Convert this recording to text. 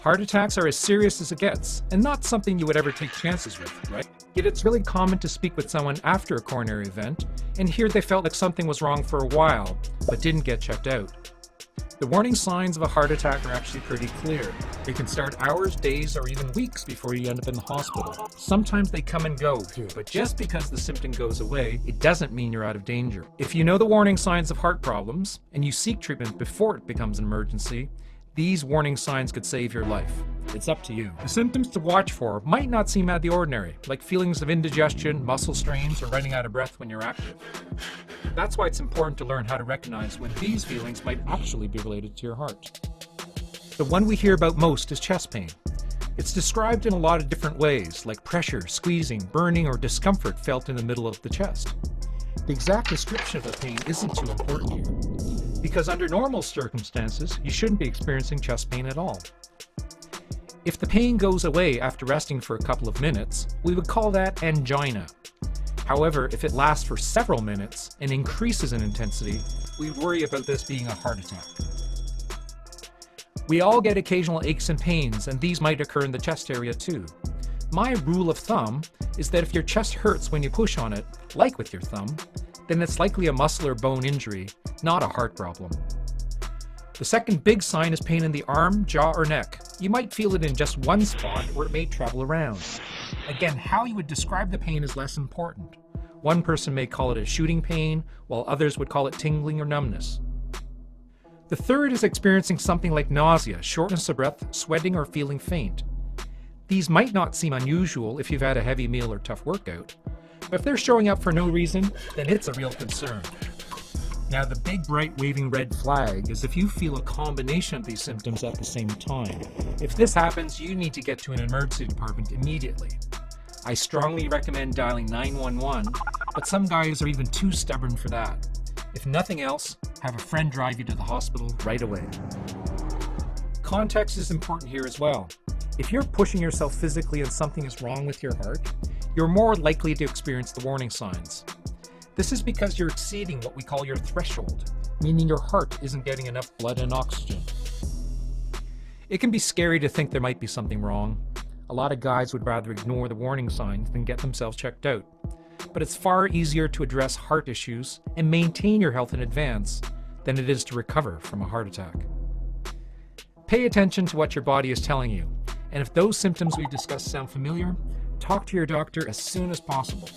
Heart attacks are as serious as it gets, and not something you would ever take chances with, right? Yet it's really common to speak with someone after a coronary event and hear they felt like something was wrong for a while, but didn't get checked out. The warning signs of a heart attack are actually pretty clear. They can start hours, days, or even weeks before you end up in the hospital. Sometimes they come and go, but just because the symptom goes away, it doesn't mean you're out of danger. If you know the warning signs of heart problems, and you seek treatment before it becomes an emergency, these warning signs could save your life. It's up to you. The symptoms to watch for might not seem out of the ordinary, like feelings of indigestion, muscle strains, or running out of breath when you're active. That's why it's important to learn how to recognize when these feelings might actually be related to your heart. The one we hear about most is chest pain. It's described in a lot of different ways, like pressure, squeezing, burning, or discomfort felt in the middle of the chest. The exact description of the pain isn't too important here, because under normal circumstances, you shouldn't be experiencing chest pain at all. If the pain goes away after resting for a couple of minutes, we would call that angina. However, if it lasts for several minutes and increases in intensity, we worry about this being a heart attack. We all get occasional aches and pains, and these might occur in the chest area too. My rule of thumb is that if your chest hurts when you push on it, like with your thumb, then it's likely a muscle or bone injury, not a heart problem. The second big sign is pain in the arm, jaw, or neck. You might feel it in just one spot, or it may travel around. Again, how you would describe the pain is less important. One person may call it a shooting pain, while others would call it tingling or numbness. The third is experiencing something like nausea, shortness of breath, sweating, or feeling faint. These might not seem unusual if you've had a heavy meal or tough workout, but if they're showing up for no reason, then it's a real concern. Now, the big bright waving red flag is if you feel a combination of these symptoms at the same time. If this happens, you need to get to an emergency department immediately. I strongly recommend dialing 911, but some guys are even too stubborn for that. If nothing else, have a friend drive you to the hospital right away. Context is important here as well. If you're pushing yourself physically and something is wrong with your heart, you're more likely to experience the warning signs. This is because you're exceeding what we call your threshold, meaning your heart isn't getting enough blood and oxygen. It can be scary to think there might be something wrong. A lot of guys would rather ignore the warning signs than get themselves checked out. But it's far easier to address heart issues and maintain your health in advance than it is to recover from a heart attack. Pay attention to what your body is telling you, and if those symptoms we discussed sound familiar, talk to your doctor as soon as possible.